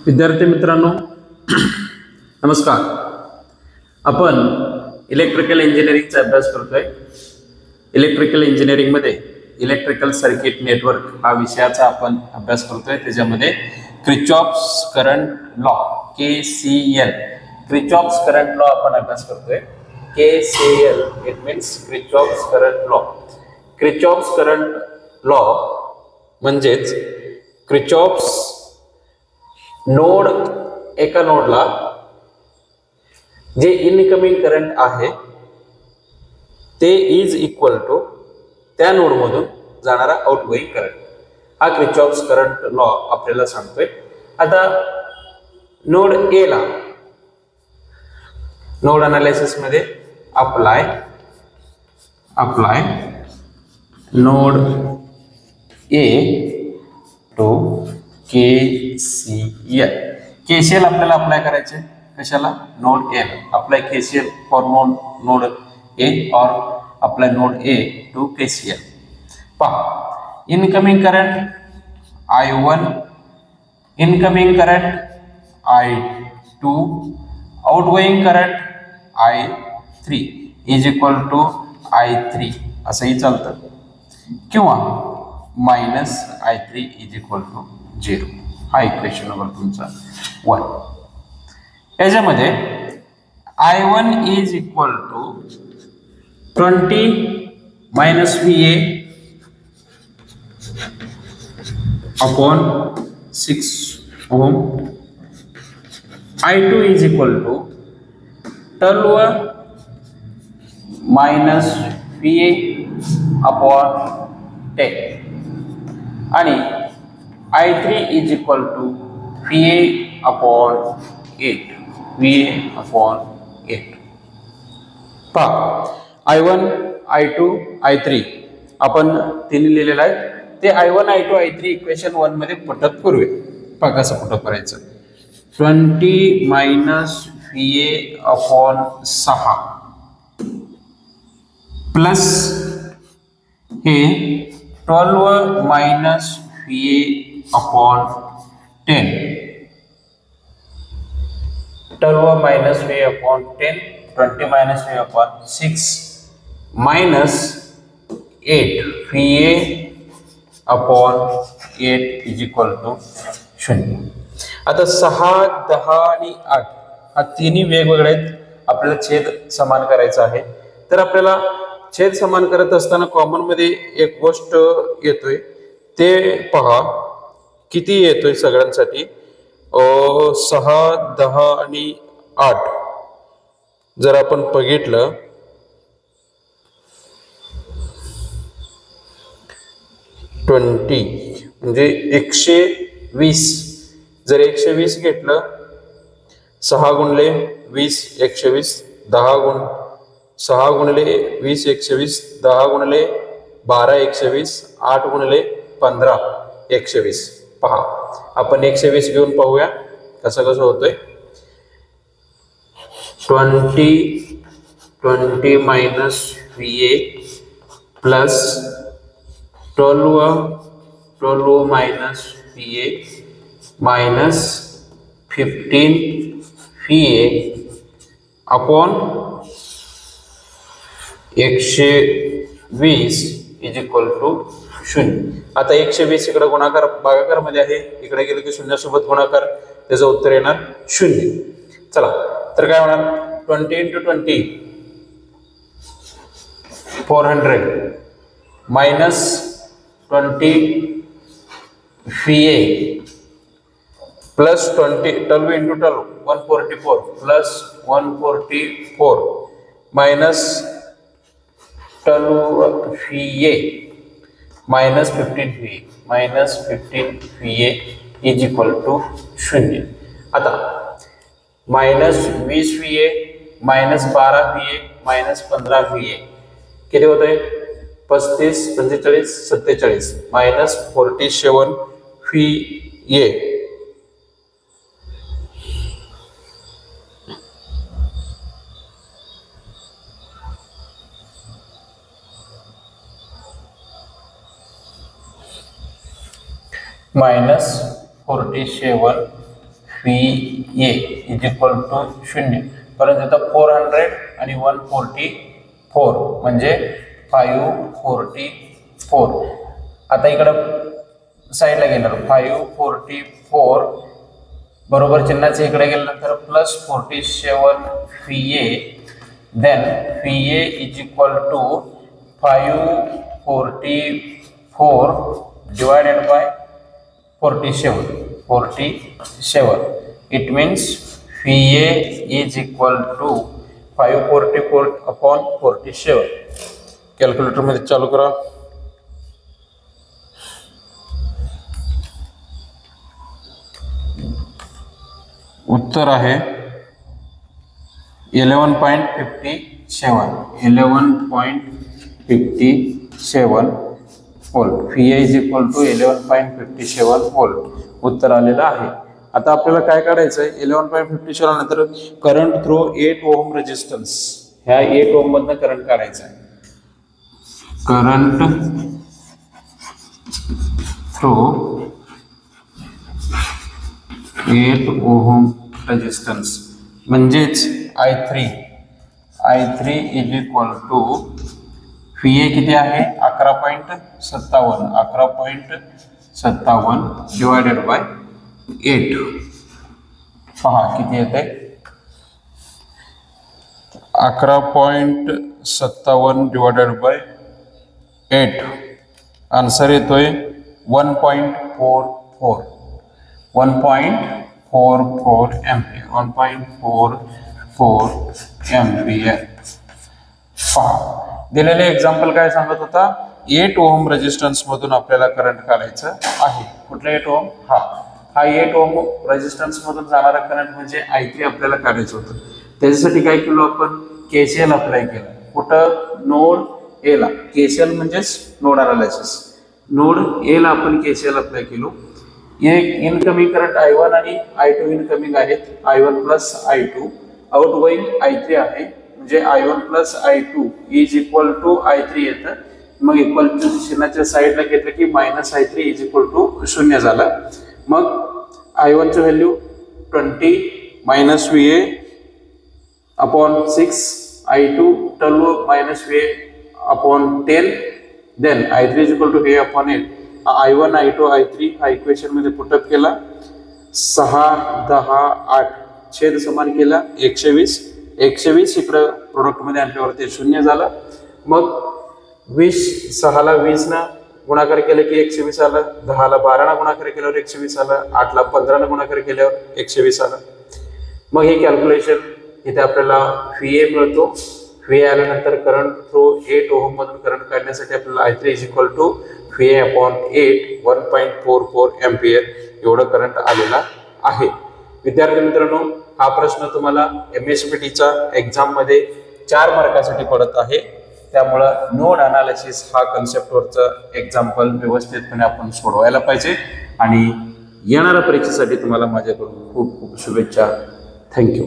विद्यार्थी मित्रांनो नमस्कार. आपण इलेक्ट्रिकल इंजिनिअरिंगचा अभ्यास करतोय. इलेक्ट्रिकल इंजिनिअरिंगमध्ये इलेक्ट्रिकल सर्किट नेटवर्क हा विषयाचा आपण अभ्यास करतोय. त्याच्यामध्ये Kirchhoff's current law KCL Kirchhoff's current law आपण अभ्यास करतोय. KCL it means Kirchhoff's current law. Kirchhoff's current law म्हणजेच क्रिचॉफ्स नोड एका नोडला जे इनकमिंग करंट आहे ते इज इक्वल टू त्या नोडमधून जाणारा आउटगोइंग करंट हा क्रिचॉफ्स करंट लॉ आपल्याला सांगतोय. आता नोड ए ला नोड अनालिसिस मध्ये apply node A to KCL आपल्याला अप्लाय करायचे कशाला? Node A. Apply KCL for node A और apply node A to KCL. पहा, incoming current I1, incoming current I2, outgoing current I3 is equal to I3 असंही चालतं, किंवा minus I3 is equal to 0. हा इक्वेशन नंबर तुमचा 1. याच्यामध्ये I1 is equal to 20 minus VA upon 6 ohm. I2 is equal to 12 minus VA upon 10 आणि I3 is equal to VA upon 8. VA upon 8. पहा, I1, I2, I3 आपण तिन्ही लिहिलेलं आहे. ते I1, I2, I3 इक्वेशन 1 मध्ये पुटअप करूया. पहा कसं पुटअप करायचं. 20 मायनस VA अपॉन 6 प्लस हे 12 minus VA upon 10. 12 minus VA upon 10, 20 minus VA upon 6 minus 8 VA upon 8 is equal to 0. आता 6, 10 आणि 8 हा तिन्ही वेगवेगळे आहेत. आपल्याला छेद समान करायचा आहे. तर आपल्याला छेद समान करत असताना कॉमन मध्ये एक गोष्ट येतोय, ते पहा किती येतोय सगळ्यांसाठी. 6, 10 आणि 8 जर आपण बघितलं म्हणजे 120. जर 120 घेतलं, 6 गुणले 20 120, 6 गुणले 20 120, 10 गुणले 12 120, 8 गुणले 15 120. पहा, आपण 120 घेऊन पाहूया कसं होतंय. 20 minus VA plus 12 minus VA minus 15 VA upon 120 is equal to 0. आता 120 इकडे गुणाकार भागाकार मध्ये आहे, इकडे गेलं की शून्यासोबत गुणाकार, त्याचं उत्तर येणार 0. चला, तर काय होणार? 20 into 20 400 minus 20 VA plus 12 into 12 144 plus 144 minus 12 VA minus 15 VA is equal to 0. आता minus 20 VA minus 12 VA minus 15 VA किती होत आहे? 35, 45, 47 minus 47 VA. Minus 47 VA is equal to 0. परंतु इथं 400 आणि 144 म्हणजे 544. आता इकडं साईडला गेल्यावर 544 बरोबर चिन्हाचे इकडे गेल्यानंतर plus 47 VA, then VA is equal to 544 divided by 47. It means VA is equal to 544 upon 47. Calculator मध्ये चालू करा. उत्तर आहे 11.57 volt. VA is equal to 11.57 volt उत्तर आलेलं आहे. आता आपल्याला काय काढायचं आहे, 11.57 नंतर करंट थ्रू 8 ओहम रेजिस्टन्स, ह्या 8 ओहम मधनं करंट काढायचा आहे. करंट थ्रू 8 ओहम रेजिस्टन्स म्हणजेच I3 is equal to VA किती आहे 11.57 डिवायडेड बाय 8. पहा किती येते 11.57 डिवायडेड बाय 8. आन्सर येतोय 1.44 एम्पियर. 1.44 एम्पियर. पहा दिलेले एक्झाम्पल काय सांगत होता, 8 ओहम रेजिस्टन्स मधून आपल्याला करंट काढायचं आहे. कुठला 8 ओहम? हा 8 ओहम रेजिस्टन्स मधून जाणारा करंट म्हणजे I3 आपल्याला काढायचं होतं. त्याच्यासाठी काय केलं आपण, KCL अप्लाय केलं. कुठं? नोड ए ला. KCL म्हणजेच नोड अनालिसिस. नोड ए ला आपण KCL अप्लाय केलो. एक इनकमिंग करंट I1 आणि I2 इनकमिंग आहेत, I1 plus I2. Outgoing I3 आहे म्हणजे I1 plus I2 is equal to I3 येतं. मग इक्वल टू चिन्हाच्या साईडला घेतलं की minus I3 is equal to 0 झाला. मग I1 ची value 20 minus VA upon 6, I2 12 minus VA upon 10, then I3 is equal to VA upon 8. I1 I2 I3 हा इक्वेशन मध्ये पुटअप केला. 6 10 8 छेद समान केला 120 इकडे प्रोडक्ट मध्ये आणल्यावर ते 0 झालं. मग 20 6 ला 20 ना गुणाकार केलं की 120 आलं. 10 ला 12 ना गुणाकार केल्यावर 120 आलं. 8 ला 15 ना गुणाकार केल्यावर 120 आलं. मग हे कॅल्क्युलेशन इथे आपल्याला VA मिळतो. VA आल्यानंतर करंट थ्रू 8 ओहम मधून करंट काढण्यासाठी आपल्याला I3 is equal to VA upon 8 1.44 ampere एवढं करंट आलेला आहे. विद्यार्थी मित्रांनो, हा प्रश्न तुम्हाला MSPTच्या एक्झाम मध्ये 4 मार्कासाठी पडत आहे. त्यामुळे नोड अनालिसिस हा कन्सेप्टवरचं एक्झाम्पल व्यवस्थितपणे आपण सोडवायला पाहिजे. आणि येणाऱ्या परीक्षेसाठी तुम्हाला माझ्याकडून खूप खूप शुभेच्छा. थँक्यू.